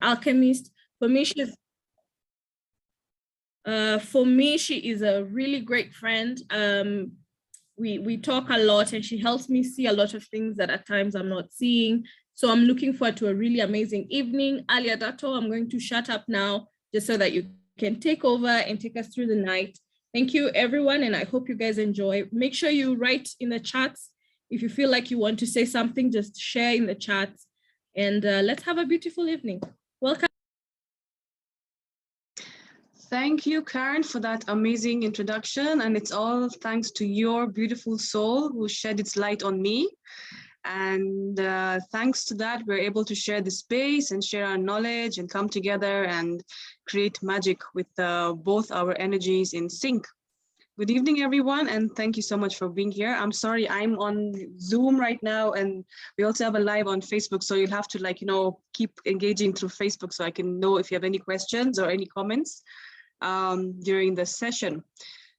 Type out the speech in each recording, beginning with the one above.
alchemist. For me, she is a really great friend. We talk a lot and she helps me see a lot of things that at times I'm not seeing. So I'm looking forward to a really amazing evening. Alia Dato, I'm going to shut up now just so that you can take over and take us through the night. Thank you, everyone, and I hope you guys enjoy. Make sure you write in the chats. If you feel like you want to say something, just share in the chats. And let's have a beautiful evening. Welcome. Thank you, Karen, for that amazing introduction. And it's all thanks to your beautiful soul who shed its light on me. And thanks to that, we're able to share the space and share our knowledge and come together and create magic with both our energies in sync. Good evening, everyone, and thank you so much for being here. I'm sorry, I'm on Zoom right now, and we also have a live on Facebook, so you'll have to keep engaging through Facebook so I can know if you have any questions or any comments during the session.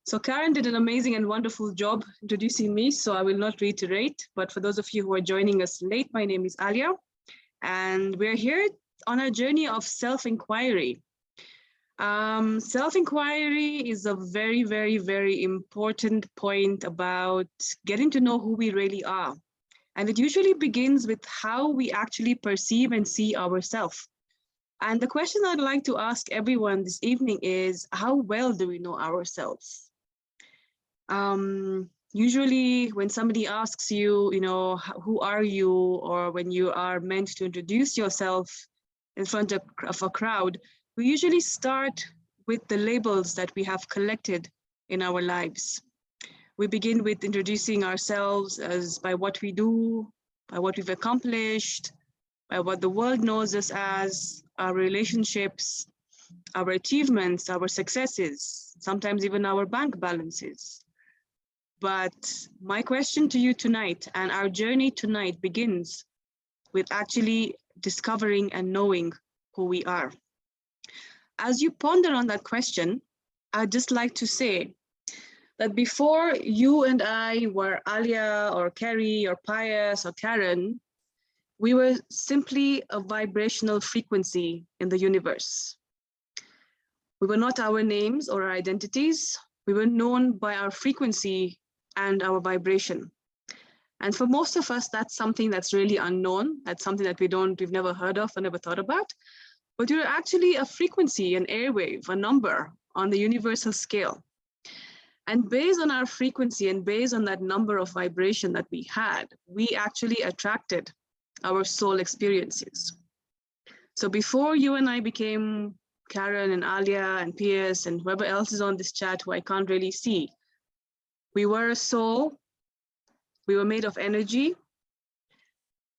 So Karen did an amazing and wonderful job introducing me, so I will not reiterate, but for those of you who are joining us late, my name is Alia, and we're here on a journey of self-inquiry. Self-inquiry is a very, very, very important point about getting to know who we really are. And it usually begins with how we actually perceive and see ourselves. And the question I'd like to ask everyone this evening is, how well do we know ourselves? Usually when somebody asks you, who are you? Or when you are meant to introduce yourself in front of a crowd, we usually start with the labels that we have collected in our lives. We begin with introducing ourselves as by what we do, by what we've accomplished, by what the world knows us as, our relationships, our achievements, our successes, sometimes even our bank balances. But my question to you tonight, and our journey tonight, begins with actually discovering and knowing who we are. As you ponder on that question, I'd just like to say that before you and I were Alia or Kerry or Pius or Karen, we were simply a vibrational frequency in the universe. We were not our names or our identities. We were known by our frequency and our vibration. And for most of us, that's something that's really unknown. That's something that we've never heard of or never thought about. But you're actually a frequency, an airwave, a number on the universal scale. And based on our frequency and based on that number of vibration that we had, we actually attracted our soul experiences. So before you and I became Karen and Alia and Piers and whoever else is on this chat who I can't really see, we were a soul, we were made of energy,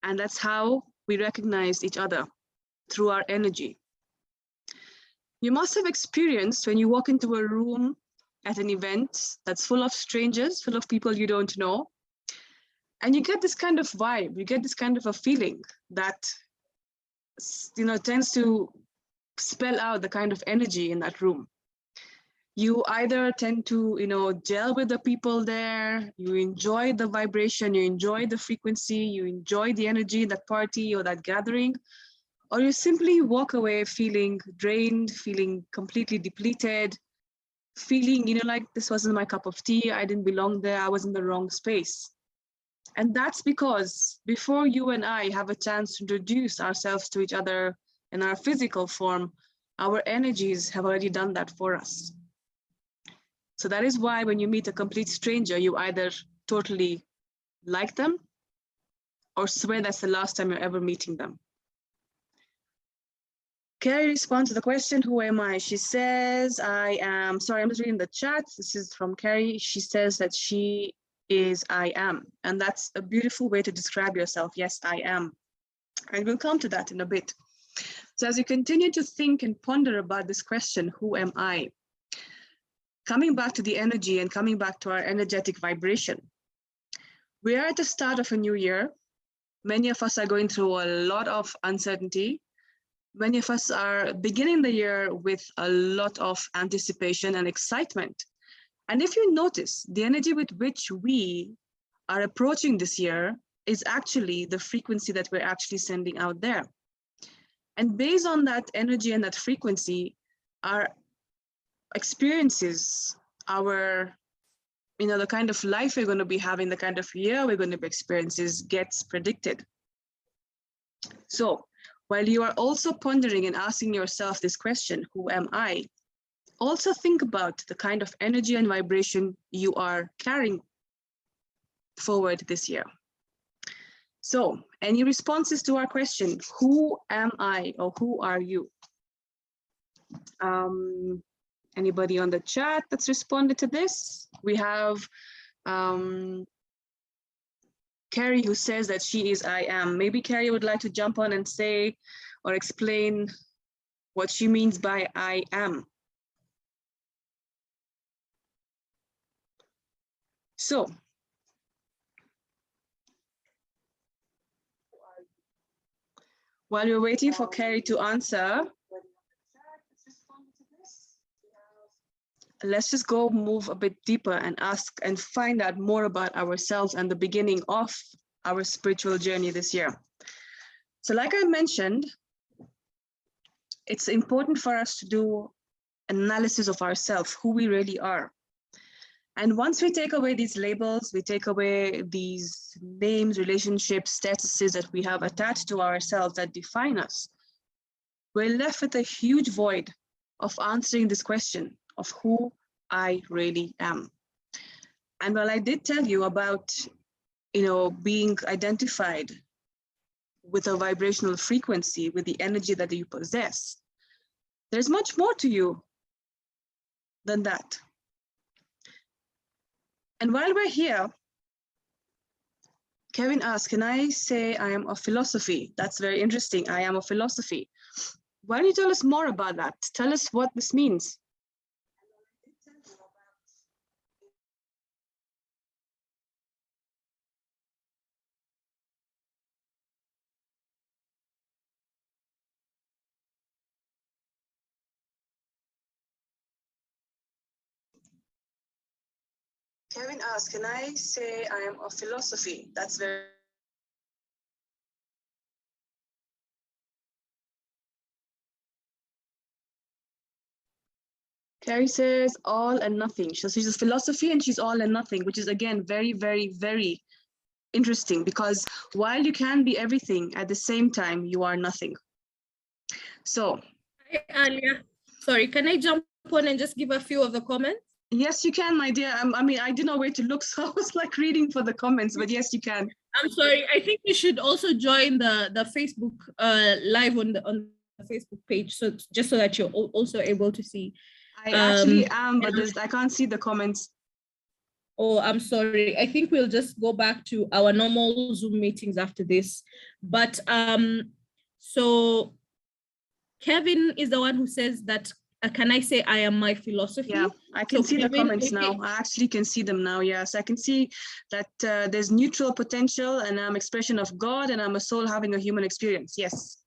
and that's how we recognized each other, through our energy. You must have experienced when you walk into a room at an event that's full of strangers, full of people you don't know, and you get this kind of vibe, you get this kind of a feeling that tends to spell out the kind of energy in that room. You either tend to gel with the people there, you enjoy the vibration, you enjoy the frequency, you enjoy the energy in that party or that gathering, or you simply walk away feeling drained, feeling completely depleted, feeling, like this wasn't my cup of tea, I didn't belong there, I was in the wrong space. And that's because before you and I have a chance to introduce ourselves to each other in our physical form, our energies have already done that for us. So that is why when you meet a complete stranger, you either totally like them or swear that's the last time you're ever meeting them. Carrie responds to the question, who am I? She says, I am, sorry, I'm just reading the chat. This is from Carrie. She says that she is I am. And that's a beautiful way to describe yourself. Yes, I am. And we'll come to that in a bit. So as you continue to think and ponder about this question, who am I? Coming back to the energy and coming back to our energetic vibration. We are at the start of a new year. Many of us are going through a lot of uncertainty. Many of us are beginning the year with a lot of anticipation and excitement. And if you notice, the energy with which we are approaching this year is actually the frequency that we're actually sending out there. And based on that energy and that frequency, our experiences, our, the kind of life we're going to be having, the kind of year we're going to be experiencing gets predicted. So while you are also pondering and asking yourself this question, who am I? Also think about the kind of energy and vibration you are carrying forward this year. So any responses to our question, who am I or who are you? Anybody on the chat that's responded to this? We have Carrie, who says that she is I am. Maybe Carrie would like to jump on and say or explain what she means by I am. So, while we're waiting for Carrie to answer, let's just go move a bit deeper and ask and find out more about ourselves and the beginning of our spiritual journey this year. So like I mentioned, it's important for us to do analysis of ourselves, who we really are. And once we take away these labels, we take away these names, relationships, statuses that we have attached to ourselves that define us, we're left with a huge void of answering this question of who I really am. And while I did tell you about, being identified with a vibrational frequency, with the energy that you possess, there's much more to you than that. And while we're here, Kevin asked, can I say I am a philosophy? That's very interesting. I am a philosophy. Why don't you tell us more about that? Tell us what this means. Kevin asked, can I say I am a philosophy? That's very... Carrie says all and nothing. So she's a philosophy and she's all and nothing, which is again, very, very, very interesting, because while you can be everything, at the same time, you are nothing. So. Hi, Alia. Sorry, can I jump on and just give a few of the comments? Yes, you can, my dear. I mean, I didn't know where to look, so I was like reading for the comments, but yes, you can. I'm sorry. I think you should also join the Facebook live on the Facebook page, so just so that you're also able to see. I actually am, but I can't see the comments. Oh, I'm sorry. I think we'll just go back to our normal Zoom meetings after this. But so Kevin is the one who says that, can I say I am my philosophy? Yeah, I can see Kevin, the comments now. I actually can see them now. Yes, I can see that there's neutral potential and I'm expression of God and I'm a soul having a human experience. Yes,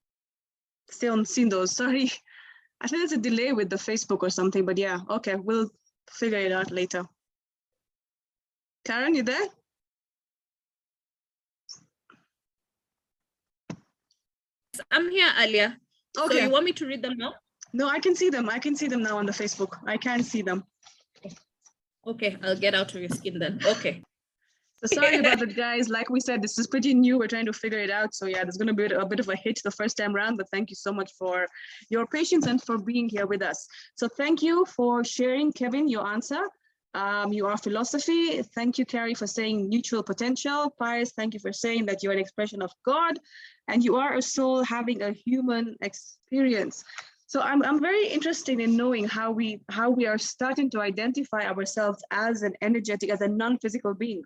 still seen those. Sorry. I think there's a delay with the Facebook or something, but yeah, okay, we'll figure it out later. Karen, you there? I'm here, Alia. Okay. So you want me to read them now? No, I can see them. I can see them now on the Facebook. I can see them. Okay, I'll get out of your skin then. Okay. So sorry about that, guys. Like we said, this is pretty new. We're trying to figure it out. So yeah, there's going to be a bit of a hitch the first time around, but thank you so much for your patience and for being here with us. So thank you for sharing, Kevin, your answer. You are philosophy. Thank you, Carrie, for saying neutral potential. Pius, thank you for saying that you're an expression of God and you are a soul having a human experience. So I'm very interested in knowing how we are starting to identify ourselves as an energetic, as a non-physical being,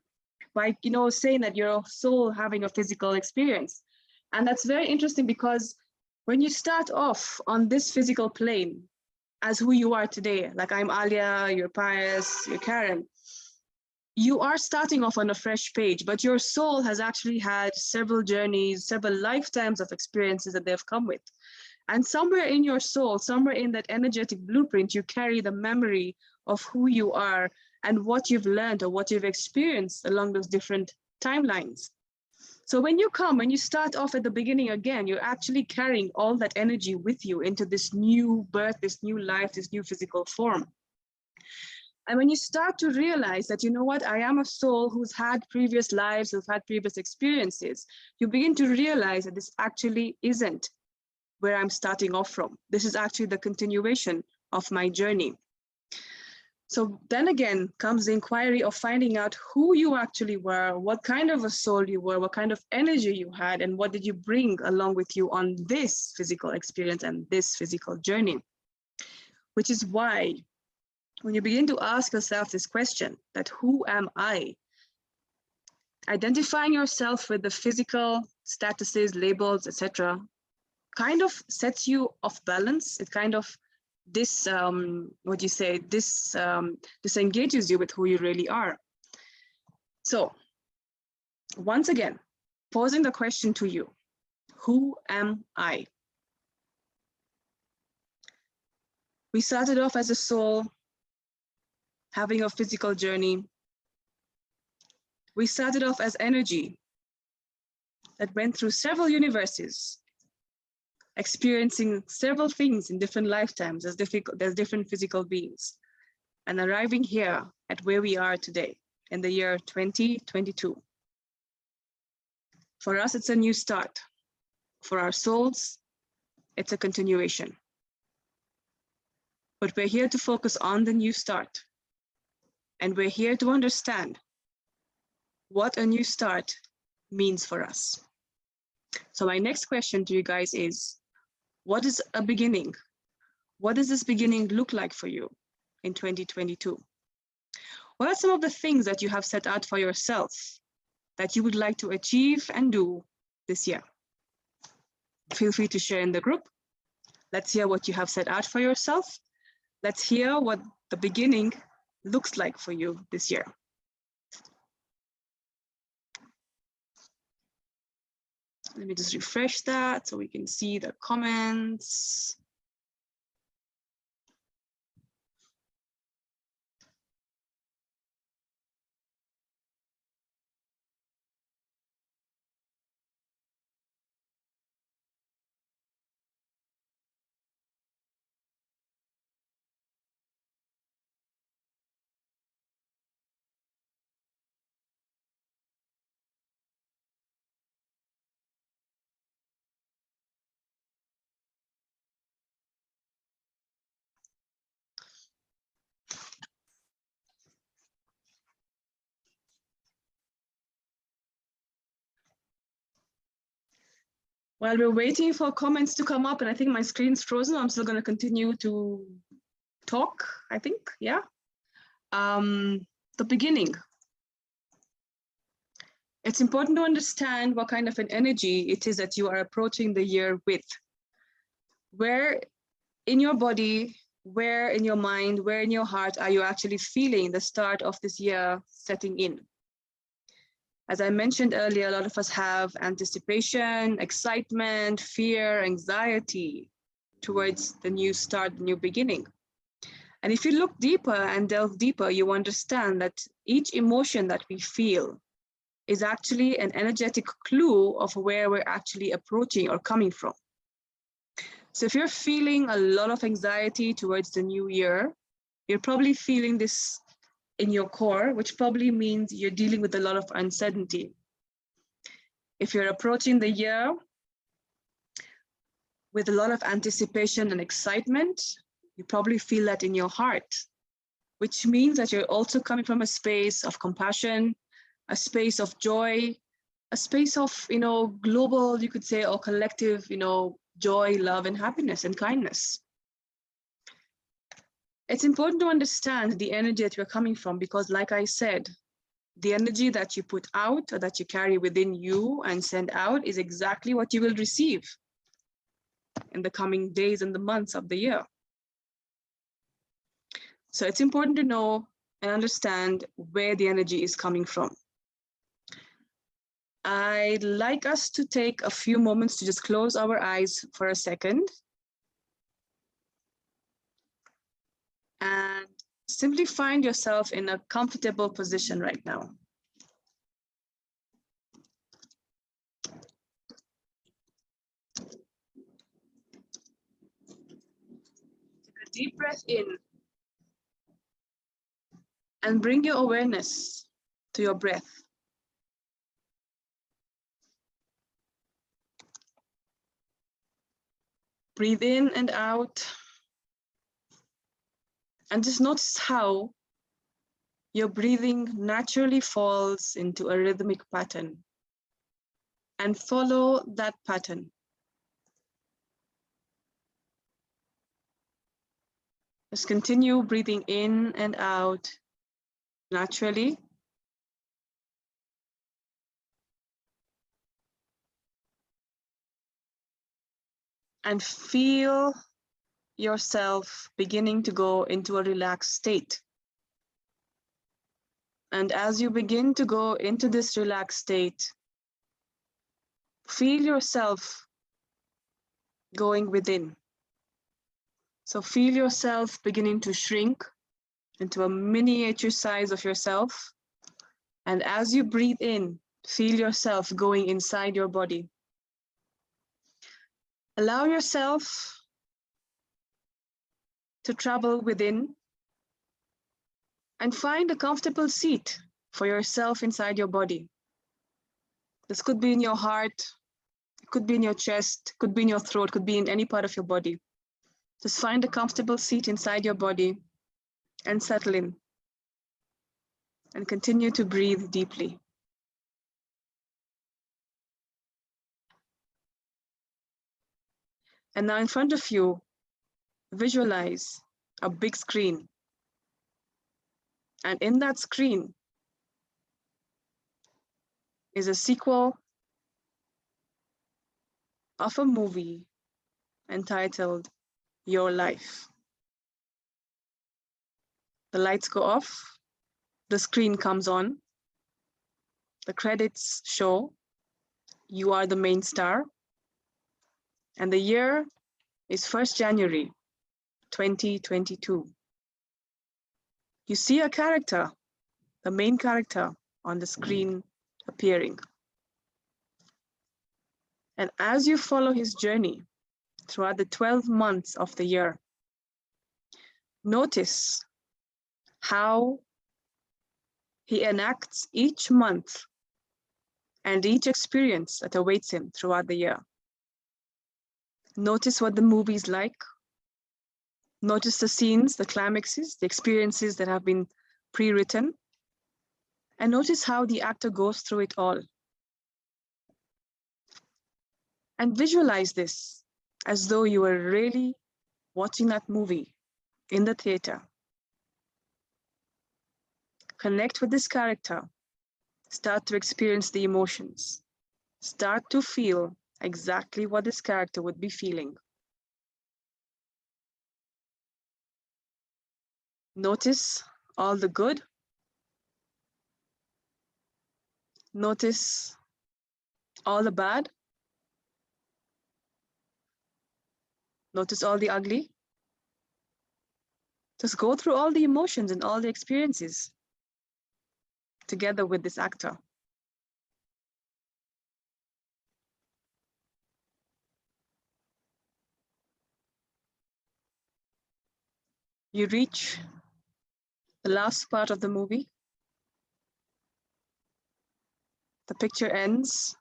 by saying that you're a soul having a physical experience. And that's very interesting because when you start off on this physical plane as who you are today, like I'm Alia, you're Pius, you're Karen, you are starting off on a fresh page, but your soul has actually had several journeys, several lifetimes of experiences that they've come with. And somewhere in your soul, somewhere in that energetic blueprint, you carry the memory of who you are and what you've learned or what you've experienced along those different timelines. So when you start off at the beginning again, you're actually carrying all that energy with you into this new birth, this new life, this new physical form. And when you start to realize that, you know what, I am a soul who's had previous lives, who've had previous experiences, you begin to realize that this actually isn't where I'm starting off from. This is actually the continuation of my journey. So then again comes the inquiry of finding out who you actually were, what kind of a soul you were, what kind of energy you had, and what did you bring along with you on this physical experience and this physical journey. Which is why when you begin to ask yourself this question, that who am I? Identifying yourself with the physical statuses, labels, etc., kind of sets you off balance. It kind of disengages you with who you really are. So once again, posing the question to you, who am I? We started off as a soul, having a physical journey. We started off as energy that went through several universes, experiencing several things in different lifetimes as different physical beings, and arriving here at where we are today in the year 2022. For us, it's a new start. For our souls, it's a continuation. But we're here to focus on the new start. And we're here to understand what a new start means for us. So my next question to you guys is, what is a beginning? What does this beginning look like for you in 2022? What are some of the things that you have set out for yourself that you would like to achieve and do this year? Feel free to share in the group. Let's hear what you have set out for yourself. Let's hear what the beginning looks like for you this year. Let me just refresh that so we can see the comments. While we're waiting for comments to come up, and I think my screen's frozen, I'm still going to continue to talk, I think, yeah. The beginning. It's important to understand what kind of an energy it is that you are approaching the year with. Where in your body, where in your mind, where in your heart are you actually feeling the start of this year setting in? As I mentioned earlier, a lot of us have anticipation, excitement, fear, anxiety towards the new start, the new beginning. And if you look deeper and delve deeper, you understand that each emotion that we feel is actually an energetic clue of where we're actually approaching or coming from. So if you're feeling a lot of anxiety towards the new year, you're probably feeling this in your core, which probably means you're dealing with a lot of uncertainty. If you're approaching the year with a lot of anticipation and excitement, you probably feel that in your heart, which means that you're also coming from a space of compassion, a space of joy, a space of, global, you could say, or collective, joy, love, and happiness and kindness. It's important to understand the energy that you're coming from, because like I said, the energy that you put out or that you carry within you and send out is exactly what you will receive in the coming days and the months of the year. So it's important to know and understand where the energy is coming from. I'd like us to take a few moments to just close our eyes for a second. And simply find yourself in a comfortable position right now. deep breath in and bring your awareness to your breath. Breathe in and out. And just notice how your breathing naturally falls into a rhythmic pattern. And follow that pattern. Just continue breathing in and out naturally. And feel yourself beginning to go into a relaxed state. And as you begin to go into this relaxed state, feel yourself going within. So feel yourself beginning to shrink into a miniature size of yourself. And as you breathe in, feel yourself going inside your body. Allow yourself to travel within and find a comfortable seat for yourself inside your body. This could be in your heart, it could be in your chest, could be in your throat, could be in any part of your body. Just find a comfortable seat inside your body and settle in. And continue to breathe deeply. And now in front of you, visualize a big screen. And in that screen is a sequel of a movie entitled Your Life. The lights go off, the screen comes on, the credits show, you are the main star, and the year is 1st January 2022. You see a character, the main character on the screen appearing. And as you follow his journey throughout the 12 months of the year, notice how he enacts each month and each experience that awaits him throughout the year. Notice what the movie is like. Notice the scenes, the climaxes, the experiences that have been pre-written. And notice how the actor goes through it all. And visualize this as though you were really watching that movie in the theater. Connect with this character. Start to experience the emotions. Start to feel exactly what this character would be feeling. Notice all the good. Notice all the bad. Notice all the ugly. Just go through all the emotions and all the experiences together with this actor. You reach the last part of the movie. The picture ends.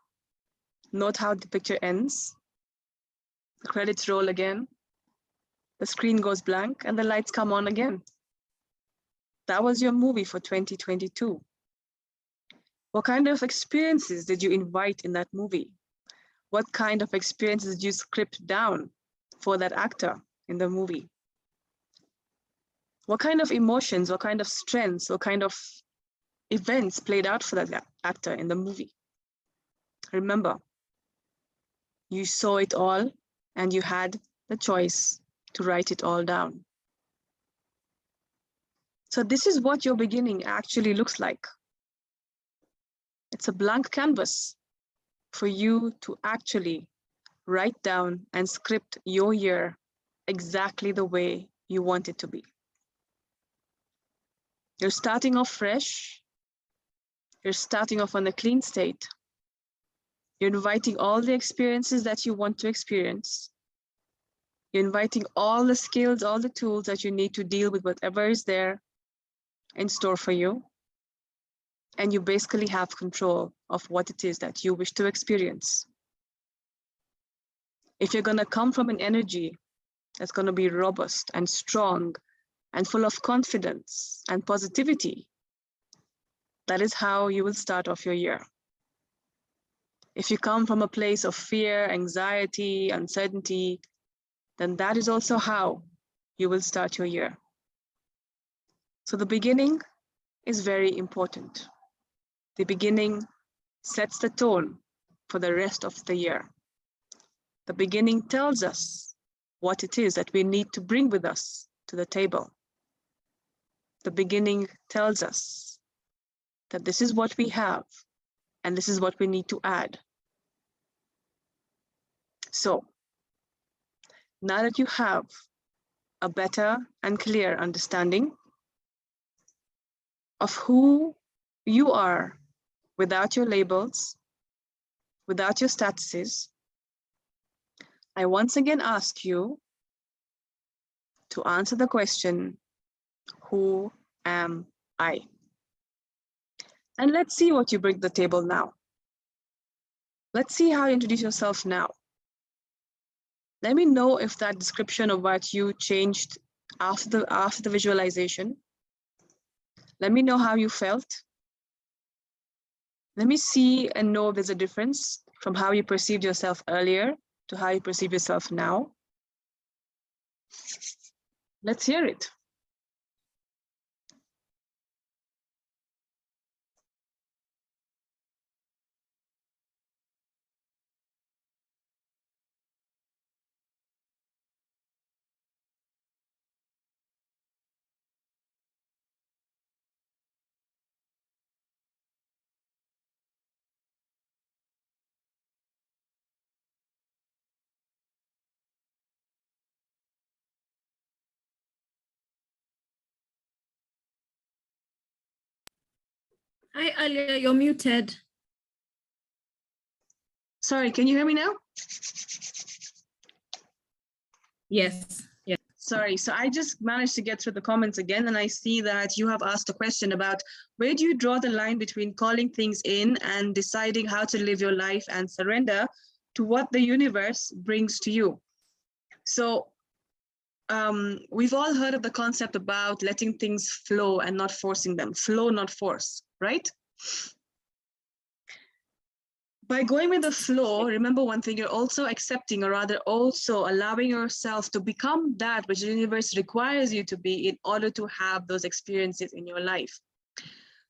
Note how the picture ends. The credits roll again. The screen goes blank and the lights come on again. That was your movie for 2022. What kind of experiences did you invite in that movie? What kind of experiences did you script down for that actor in the movie? What kind of emotions, what kind of strengths, what kind of events played out for that actor in the movie? Remember, you saw it all and you had the choice to write it all down. So this is what your beginning actually looks like. It's a blank canvas for you to actually write down and script your year exactly the way you want it to be. You're starting off fresh. You're starting off on a clean state. You're inviting all the experiences that you want to experience. You're inviting all the skills, all the tools that you need to deal with whatever is there in store for you. And you basically have control of what it is that you wish to experience. If you're going to come from an energy that's going to be robust and strong and full of confidence and positivity, that is how you will start off your year. If you come from a place of fear, anxiety, uncertainty, then that is also how you will start your year. So the beginning is very important. The beginning sets the tone for the rest of the year. The beginning tells us what it is that we need to bring with us to the table. The beginning tells us that this is what we have and this is what we need to add. So now that you have a better and clear understanding of who you are without your labels, without your statuses, I once again ask you to answer the question, who am I? And let's see what you bring to the table now. Let's see how you introduce yourself now. Let me know if that description of what you changed after the visualization. Let me know how you felt. Let me see and know if there's a difference from how you perceived yourself earlier to how you perceive yourself now. Let's hear it. Hi, Alia, you're muted. Sorry, can you hear me now? Yes. Yes. Sorry, so I just managed to get through the comments again, and I see that you have asked a question about where do you draw the line between calling things in and deciding how to live your life and surrender to what the universe brings to you. So we've all heard of the concept about letting things flow and not forcing them. Flow, not force, right? By going with the flow, remember one thing, you're also accepting, or rather also allowing yourself to become that which the universe requires you to be in order to have those experiences in your life.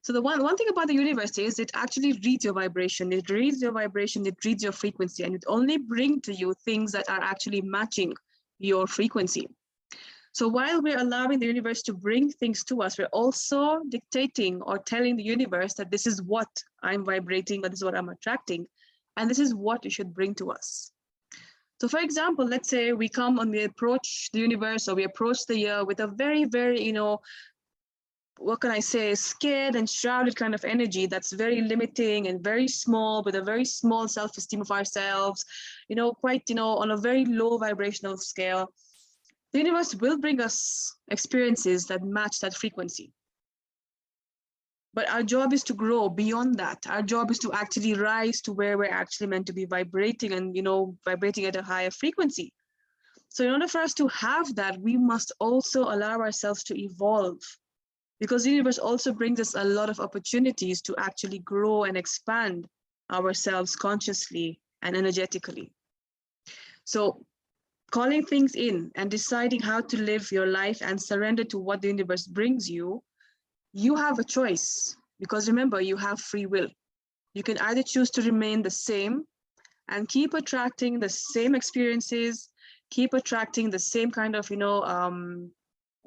So the one thing about the universe is it actually reads your vibration. It reads your vibration, it reads your frequency, and it only brings to you things that are actually matching your frequency. So while we're allowing the universe to bring things to us, we're also dictating or telling the universe that this is what I'm vibrating, but this is what I'm attracting, and this is what you should bring to us. So for example, let's say we come and we approach the universe, or we approach the year with a very, very, what can I say, scared and shrouded kind of energy that's very limiting and very small, with a very small self-esteem of ourselves, quite, on a very low vibrational scale. The universe will bring us experiences that match that frequency. But our job is to grow beyond that. Our job is to actually rise to where we're actually meant to be vibrating and, vibrating at a higher frequency. So in order for us to have that, we must also allow ourselves to evolve, because the universe also brings us a lot of opportunities to actually grow and expand ourselves consciously and energetically. So calling things in and deciding how to live your life and surrender to what the universe brings you, you have a choice, because remember, you have free will. You can either choose to remain the same and keep attracting the same experiences, keep attracting the same kind of, the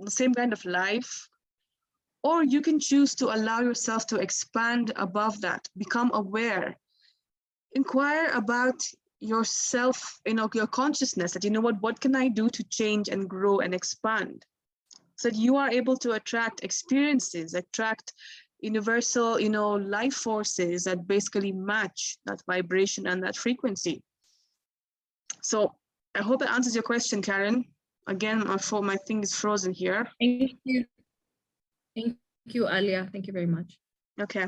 same kind of life, or you can choose to allow yourself to expand above that, become aware, inquire about yourself, your consciousness, that what can I do to change and grow and expand, so that you are able to attract experiences, attract universal, life forces that basically match that vibration and that frequency. So I hope it answers your question, Karen. Again, my thing is frozen here. Thank you. Thank you, Alia. Thank you very much. Okay.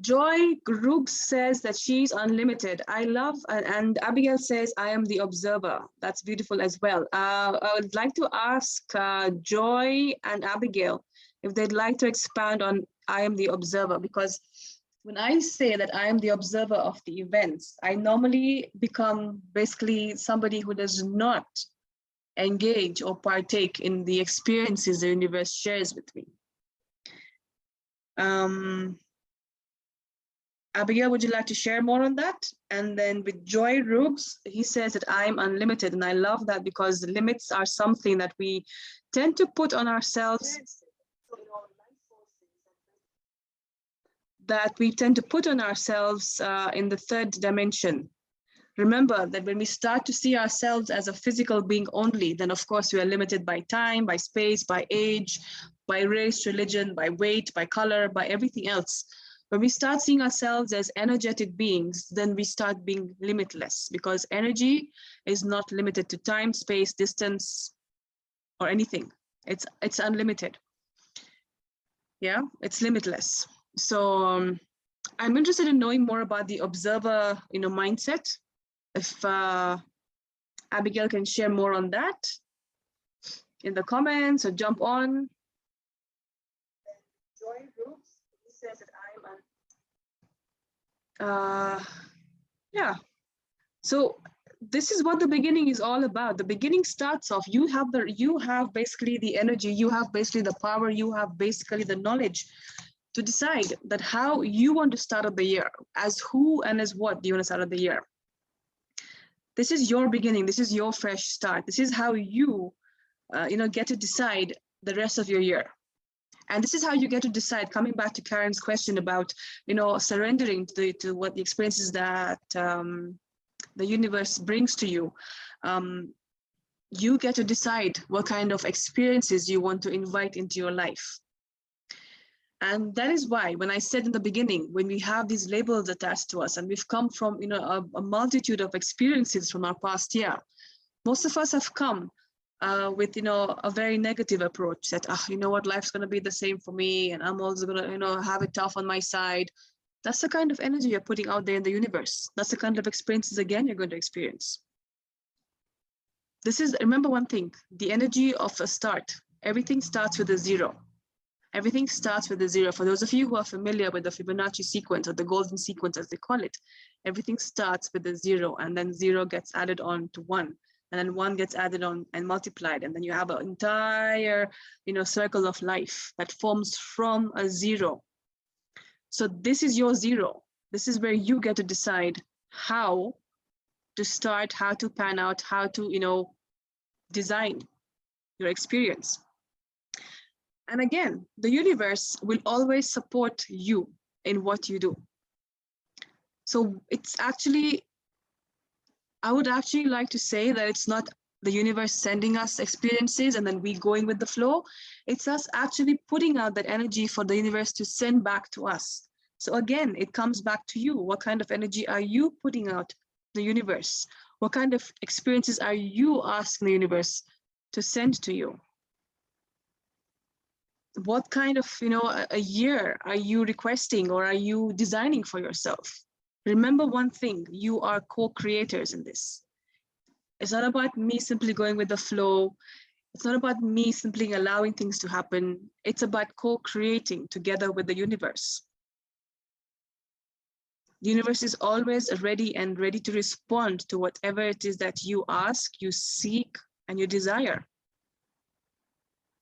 Joy Group says that she's unlimited. I love, and Abigail says, I am the observer. That's beautiful as well. I would like to ask Joy and Abigail if they'd like to expand on I am the observer, because when I say that I am the observer of the events, I normally become basically somebody who does not engage or partake in the experiences the universe shares with me. Abigail, would you like to share more on that? And then with Joy Rubes, he says that I'm unlimited. And I love that because limits are something that we tend to put on ourselves, in the third dimension. Remember that when we start to see ourselves as a physical being only, then of course we are limited by time, by space, by age, by race, religion, by weight, by color, by everything else. When we start seeing ourselves as energetic beings, then we start being limitless, because energy is not limited to time, space, distance, or anything. It's unlimited. Yeah, it's limitless. So I'm interested in knowing more about the observer, mindset. If Abigail can share more on that in the comments or jump on. Joy Groups, he says that yeah. So this is what the beginning is all about. The beginning starts off, you have basically the energy, you have basically the power, you have basically the knowledge to decide that how you want to start out the year, as who and as what do you want to start out the year. This is your beginning. This is your fresh start. This is how you, get to decide the rest of your year. And this is how you get to decide, coming back to Karen's question about, surrendering to what the experiences that the universe brings to you. You get to decide what kind of experiences you want to invite into your life. And that is why, when I said in the beginning, when we have these labels attached to us and we've come from, a multitude of experiences from our past year, most of us have come with, a very negative approach that, life's going to be the same for me. And I'm also going to, have it tough on my side. That's the kind of energy you're putting out there in the universe. That's the kind of experiences, again, you're going to experience. Remember one thing, the energy of a start. Everything starts with a zero. Everything starts with a zero. For those of you who are familiar with the Fibonacci sequence, or the golden sequence as they call it, everything starts with a zero, and then zero gets added on to one, and then one gets added on and multiplied, and then you have an entire, circle of life that forms from a zero. So this is your zero. This is where you get to decide how to start, how to pan out, how to, design your experience. And again, the universe will always support you in what you do. So it's actually, I would actually like to say that it's not the universe sending us experiences and then we going with the flow. It's us actually putting out that energy for the universe to send back to us. So again, it comes back to you. What kind of energy are you putting out the universe? What kind of experiences are you asking the universe to send to you? What kind of, a year are you requesting or are you designing for yourself? Remember one thing, you are co-creators in this. It's not about me simply going with the flow. It's not about me simply allowing things to happen. It's about co-creating together with the universe. The universe is always ready to respond to whatever it is that you ask, you seek, and you desire.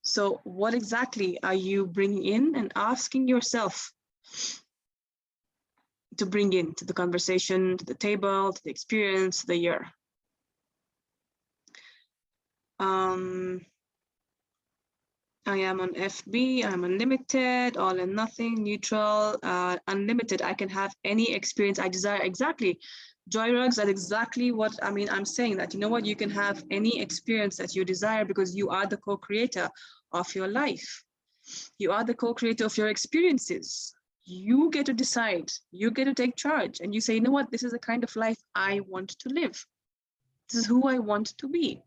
So what exactly are you bringing in and asking yourself to bring into the conversation, to the table, to the experience, to the year? I am on FB, I'm unlimited, all and nothing, neutral, unlimited. I can have any experience I desire. Exactly. Joy Rugs, that's exactly what I'm saying, that you can have any experience that you desire because you are the co-creator of your life. You are the co-creator of your experiences. You get to decide, you get to take charge, and you say, you know what, this is the kind of life I want to live. This is who I want to be.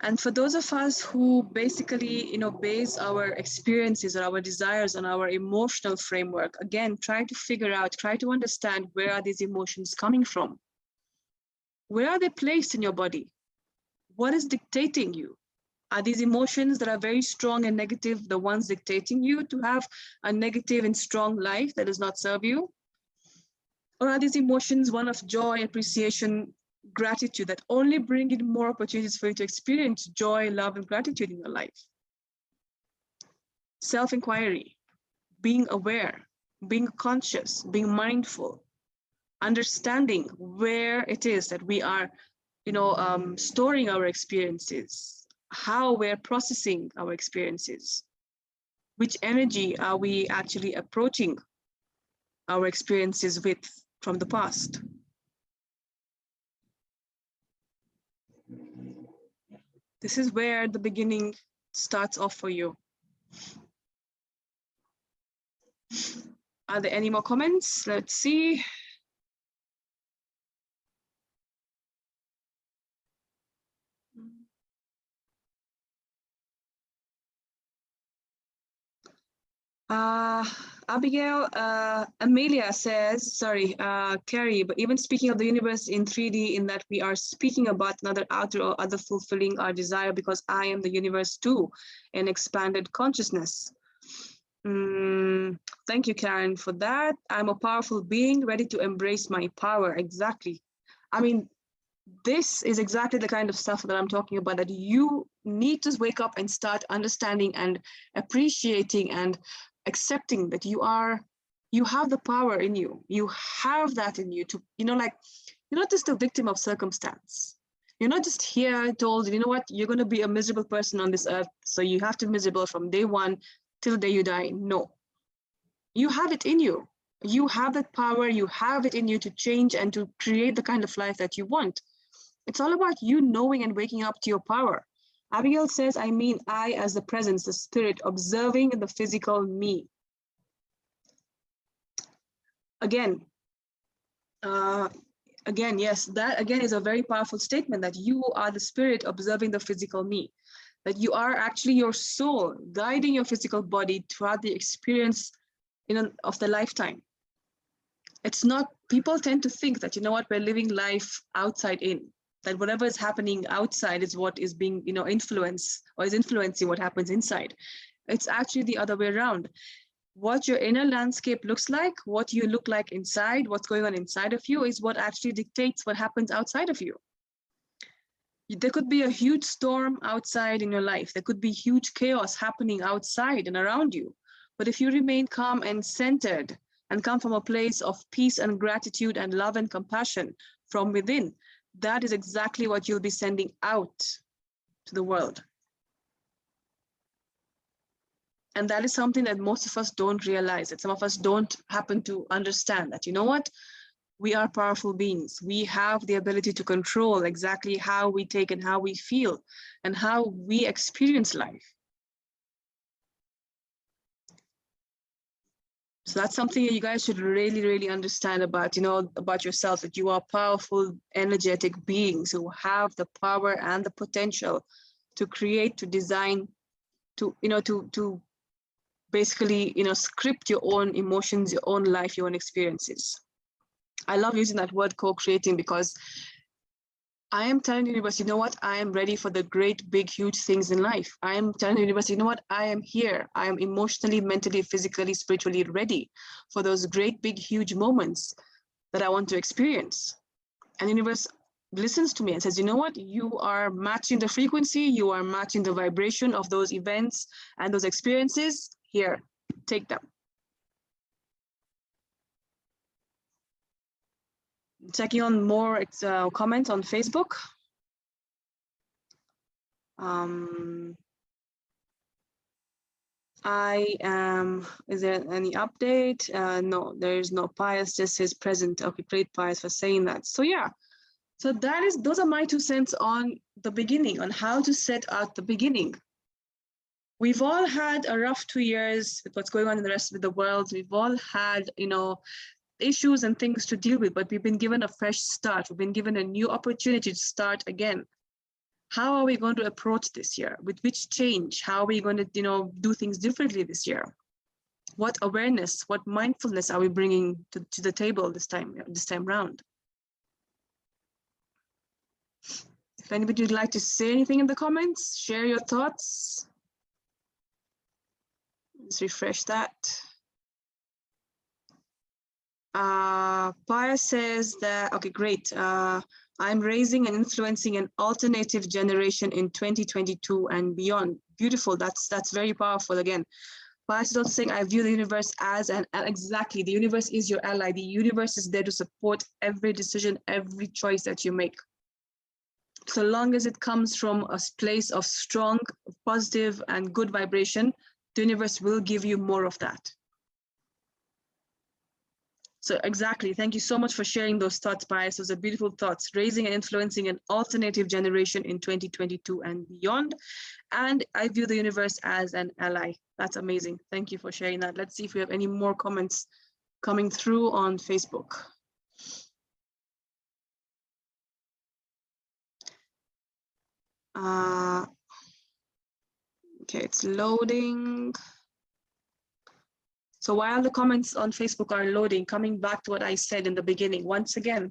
And for those of us who basically, base our experiences or our desires on our emotional framework, again, try to figure out, try to understand, where are these emotions coming from? Where are they placed in your body? What is dictating you? Are these emotions that are very strong and negative the ones dictating you to have a negative and strong life that does not serve you? Or are these emotions one of joy, appreciation, gratitude that only bring in more opportunities for you to experience joy, love, and gratitude in your life? Self-inquiry, being aware, being conscious, being mindful, understanding where it is that we are, storing our experiences, how we're processing our experiences, which energy are we actually approaching our experiences with from the past. This is where the beginning starts off for you. Are there any more comments? Let's see. Abigail, Amelia says, sorry, Carrie, but even speaking of the universe in 3D, in that we are speaking about another outer or other fulfilling our desire, because I am the universe too, an expanded consciousness. Thank you, Karen, for that. I'm a powerful being ready to embrace my power. Exactly. I mean, this is exactly the kind of stuff that I'm talking about, that you need to wake up and start understanding and appreciating and accepting that you have the power in you. You have that in you to, you're not just a victim of circumstance. You're not just here told, you know what, you're going to be a miserable person on this earth, so you have to be miserable from day one till the day you die. No, you have it in you. You have that power. You have it in you to change and to create the kind of life that you want. It's all about you knowing and waking up to your power. Abigail says, I mean, I as the presence, the spirit, observing the physical me. Again, yes, that again is a very powerful statement, that you are the spirit observing the physical me, that you are actually your soul guiding your physical body throughout the experience of the lifetime. It's not, people tend to think that, you know what, we're living life outside in, that whatever is happening outside is what is being, influenced or is influencing what happens inside. It's actually the other way around. What your inner landscape looks like, what you look like inside, what's going on inside of you, is what actually dictates what happens outside of you. There could be a huge storm outside in your life. There could be huge chaos happening outside and around you. But if you remain calm and centered and come from a place of peace and gratitude and love and compassion from within, that is exactly what you'll be sending out to the world. And that is something that most of us don't realize, that some of us don't happen to understand, that, you know what, we are powerful beings. We have the ability to control exactly how we take and how we feel and how we experience life. So that's something that you guys should really, really understand about, about yourself, that you are powerful, energetic beings who have the power and the potential to create, to design, to basically, script your own emotions, your own life, your own experiences. I love using that word co-creating, because I am telling the universe, you know what, I am ready for the great, big, huge things in life. I am telling the universe, you know what, I am here. I am emotionally, mentally, physically, spiritually ready for those great, big, huge moments that I want to experience. And the universe listens to me and says, you know what, you are matching the frequency, you are matching the vibration of those events and those experiences. Here, take them. Checking on more comments on Facebook. Is there any update? No, there is no. Pius just says present. Okay, great, Pius, for saying that. So yeah, so those are my 2 cents on the beginning, on how to set out the beginning. we've all had a rough 2 years with what's going on in the rest of the world. We've all had, issues and things to deal with, but we've been given a fresh start. We've been given a new opportunity to start again. How are we going to approach this year? With which change? How are we going to, do things differently this year? What awareness, what mindfulness are we bringing to the table this time round? If anybody would like to say anything in the comments, share your thoughts. Let's refresh that. Paya says that, okay, great. I'm raising and influencing an alternative generation in 2022 and beyond. Beautiful, that's very powerful again. Paya is also saying, I view the universe as exactly, the universe is your ally. The universe is there to support every decision, every choice that you make. So long as it comes from a place of strong, positive, and good vibration, the universe will give you more of that. So exactly, thank you so much for sharing those thoughts, Pius. Those are beautiful thoughts. Raising and influencing an alternative generation in 2022 and beyond. And I view the universe as an ally. That's amazing. Thank you for sharing that. Let's see if we have any more comments coming through on Facebook. Okay, it's loading. So while the comments on Facebook are loading, coming back to what I said in the beginning, once again,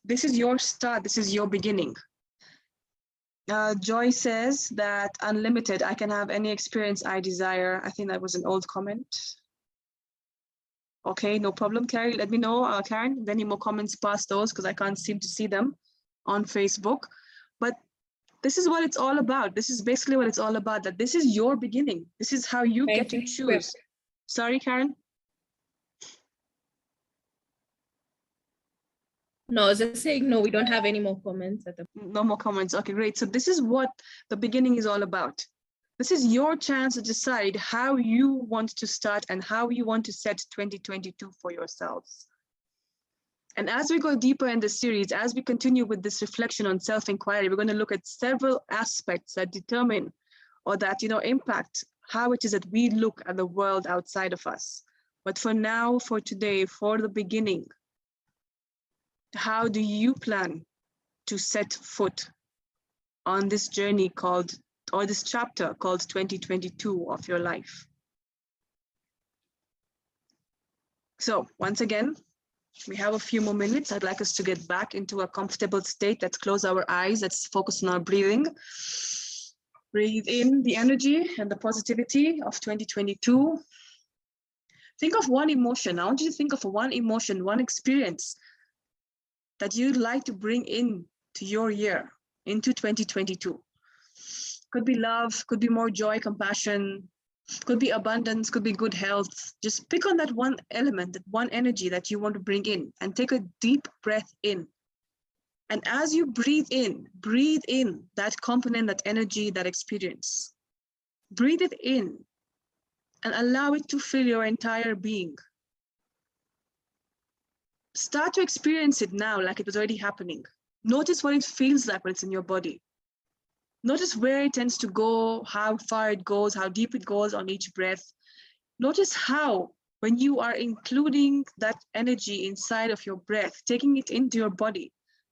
this is your start, this is your beginning. Joy says that unlimited, I can have any experience I desire. I think that was an old comment. Okay, no problem, Carrie. Let me know, Karen, if any more comments past those, because I can't seem to see them on Facebook. But this is what it's all about. This is basically what it's all about, that this is your beginning. This is how you get to choose. Sorry, Karen? No, I was just saying, no, we don't have any more comments. No more comments. Okay, great. So this is what the beginning is all about. This is your chance to decide how you want to start and how you want to set 2022 for yourselves. And as we go deeper in the series, as we continue with this reflection on self-inquiry, we're going to look at several aspects that determine or that, impact how it is that we look at the world outside of us. But for now, for today, for the beginning, how do you plan to set foot on this journey called, or this chapter called 2022 of your life? So once again, we have a few more minutes. I'd like us to get back into a comfortable state. Let's close our eyes. Let's focus on our breathing. Breathe in the energy and the positivity of 2022. Think of one emotion. I want you to think of one emotion, one experience that you'd like to bring in to your year, into 2022. Could be love, could be more joy, compassion, could be abundance, could be good health. Just pick on that one element, that one energy that you want to bring in, and take a deep breath in. And as you breathe in that component, that energy, that experience. Breathe it in and allow it to fill your entire being. Start to experience it now like it was already happening. Notice what it feels like when it's in your body. Notice where it tends to go, how far it goes, how deep it goes on each breath. Notice how, when you are including that energy inside of your breath, taking it into your body,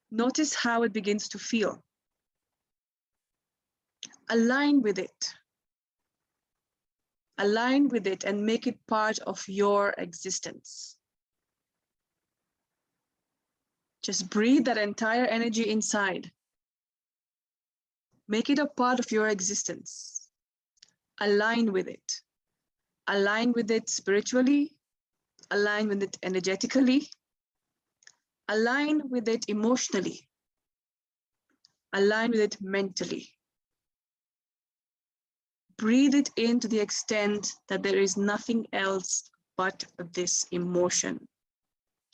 notice how it begins to feel. Align with it. Align with it and make it part of your existence. Just breathe that entire energy inside. Make it a part of your existence. Align with it. Align with it spiritually. Align with it energetically. Align with it emotionally. Align with it mentally. Breathe it in to the extent that there is nothing else but this emotion,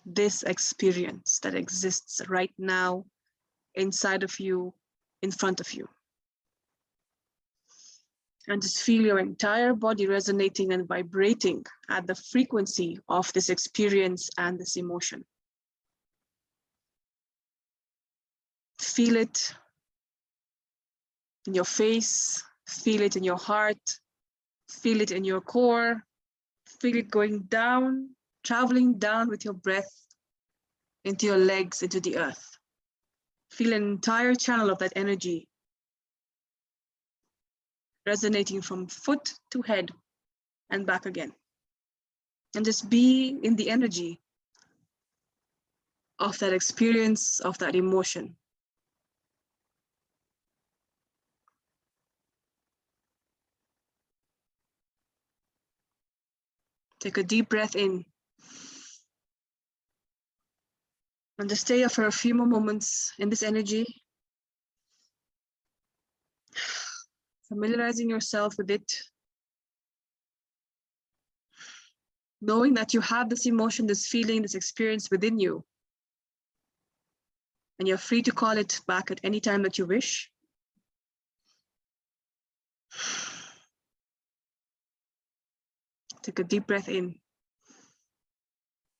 this experience that exists right now inside of you, in front of you. And just feel your entire body resonating and vibrating at the frequency of this experience and this emotion. Feel it in your face, feel it in your heart, Feel it in your core. Feel it going down, traveling down with your breath into your legs, into the earth. Feel an entire channel of that energy resonating from foot to head and back again. And just be in the energy of that experience, of that emotion. Take a deep breath in. And just stay for a few more moments in this energy. Familiarizing yourself with it. Knowing that you have this emotion, this feeling, this experience within you. And you're free to call it back at any time that you wish. Take a deep breath in.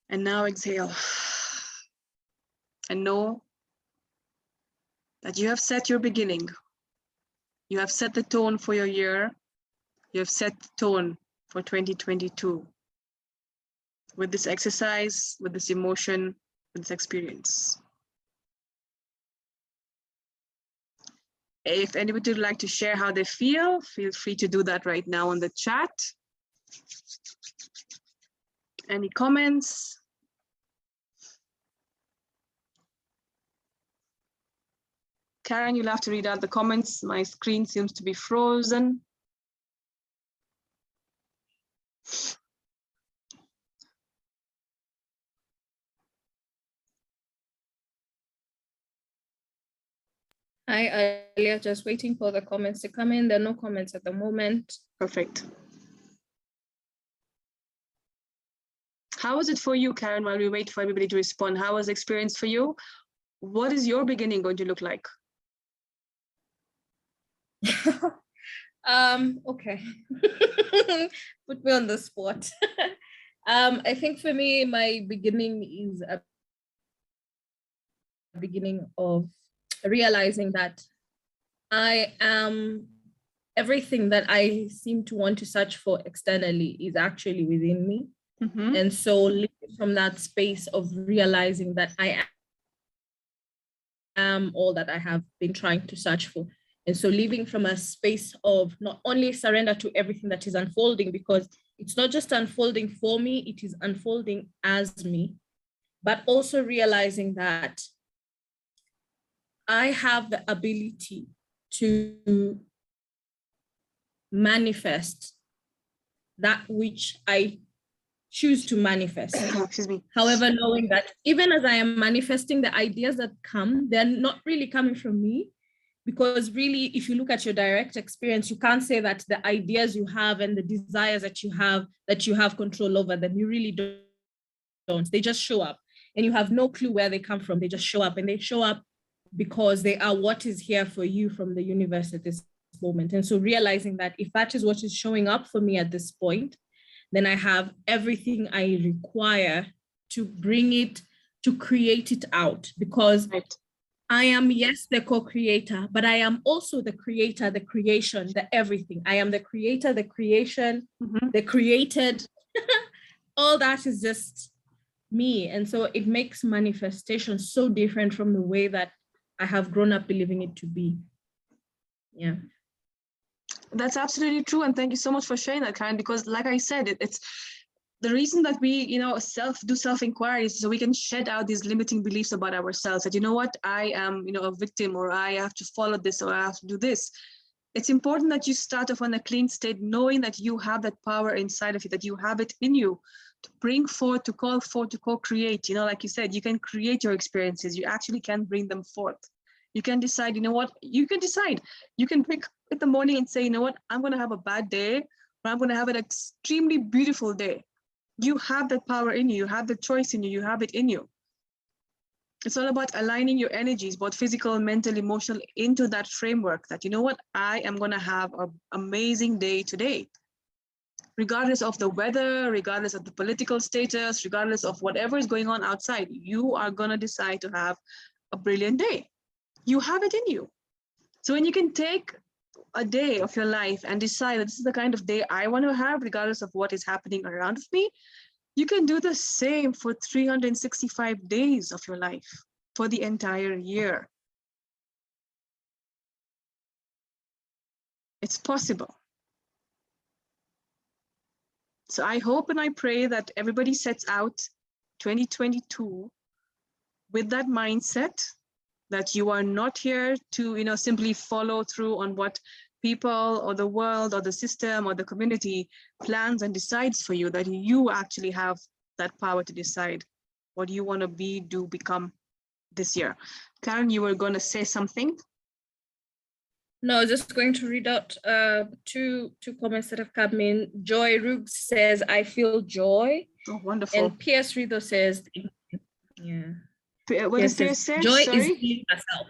And now exhale. And know that you have set your beginning. You have set the tone for your year. You have set the tone for 2022. With this exercise, with this emotion, with this experience. If anybody would like to share how they feel free to do that right now on the chat. Any comments? Karen, you'll have to read out the comments. My screen seems to be frozen. Hi, Alia, just waiting for the comments to come in. There are no comments at the moment. Perfect. How was it for you, Karen, while we wait for everybody to respond? How was the experience for you? What is your beginning going to look like? Okay. Put me on the spot. I think for me, my beginning is a beginning of realizing that I am everything that I seem to want to search for externally is actually within me. Mm-hmm. And so living from that space of realizing that I am all that I have been trying to search for. And so living from a space of not only surrender to everything that is unfolding, because it's not just unfolding for me, it is unfolding as me, but also realizing that I have the ability to manifest that which I choose to manifest. Excuse me. However, knowing that even as I am manifesting, the ideas that come, they're not really coming from me, because really, if you look at your direct experience, you can't say that the ideas you have and the desires that you have control over them. You really don't. They just show up and you have no clue where they come from. They just show up, and they show up because they are what is here for you from the universe at this moment. And so realizing that if that is what is showing up for me at this point, then I have everything I require to bring it, to create it out, because Right. I am, yes, the co-creator, but I am also the creator, the creation, the everything. I am the creator, the creation, the created. All that is just me. And so it makes manifestation so different from the way that I have grown up believing it to be. Yeah. That's absolutely true. And thank you so much for sharing that, Karen, because like I said, it's the reason that we, do self-inquiry is so we can shed out these limiting beliefs about ourselves that, what, I am, a victim, or I have to follow this, or I have to do this. It's important that you start off on a clean state, knowing that you have that power inside of you, that you have it in you to bring forth, to call forth, to co-create. Like you said, you can create your experiences. You actually can bring them forth. You can decide, you can decide. You can pick in the morning and say, I'm going to have a bad day, or I'm going to have an extremely beautiful day. You have that power in you. You have the choice in you. You have it in you. It's all about aligning your energies, both physical, mental, emotional, into that framework that, I am going to have an amazing day today. Regardless of the weather, regardless of the political status, regardless of whatever is going on outside, you are going to decide to have a brilliant day. You have it in you. So when you can take a day of your life and decide that this is the kind of day I want to have, regardless of what is happening around me, you can do the same for 365 days of your life for the entire year. It's possible. So I hope and I pray that everybody sets out 2022 with that mindset that you are not here to, simply follow through on what people or the world or the system or the community plans and decides for you, that you actually have that power to decide what you want to be, do, become this year. Karen, you were going to say something? No, I was just going to read out two comments that have come in. Joy Ruggs says, I feel joy. Oh, wonderful. And P.S. Rido says, yeah. What does P.S. say? Joy Sorry? is being herself.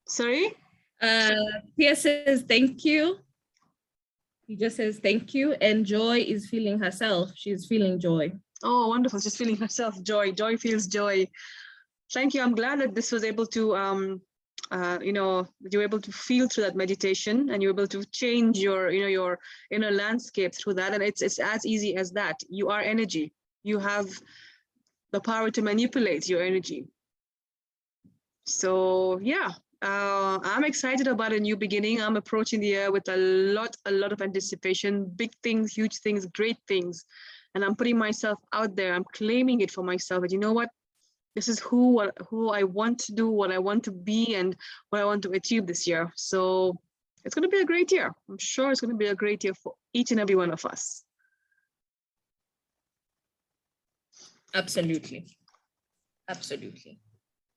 Sorry? P.S. says, thank you. He just says, thank you. And Joy is feeling herself. She's feeling joy. Oh, wonderful. She's feeling herself joy. Joy feels joy. Thank you. I'm glad that this was able to, you're able to feel through that meditation, and you're able to change your inner landscape through that. And it's as easy as that. You are energy. You have the power to manipulate your energy. So yeah, I'm excited about a new beginning. I'm approaching the year with a lot of anticipation, big things, huge things, great things. And I'm putting myself out there. I'm claiming it for myself. And you know what? This is who I want to do, what I want to be, and what I want to achieve this year. So it's going to be a great year. I'm sure it's going to be a great year for each and every one of us. Absolutely. Absolutely.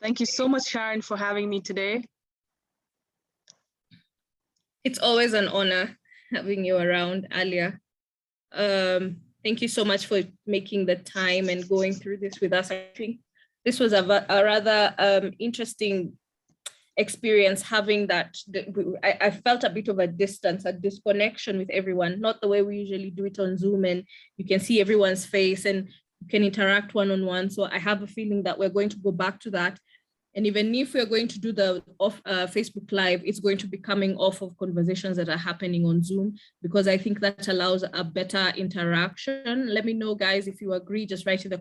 Thank you so much, Sharon, for having me today. It's always an honor having you around, Alia. Thank you so much for making the time and going through this with us. I think this was a rather interesting experience, having that. I felt a bit of a distance, a disconnection with everyone, not the way we usually do it on Zoom, and you can see everyone's face and you can interact one-on-one. So I have a feeling that we're going to go back to that. And even if we're going to do the Facebook Live, it's going to be coming off of conversations that are happening on Zoom, because I think that allows a better interaction. Let me know, guys, if you agree. Just write in the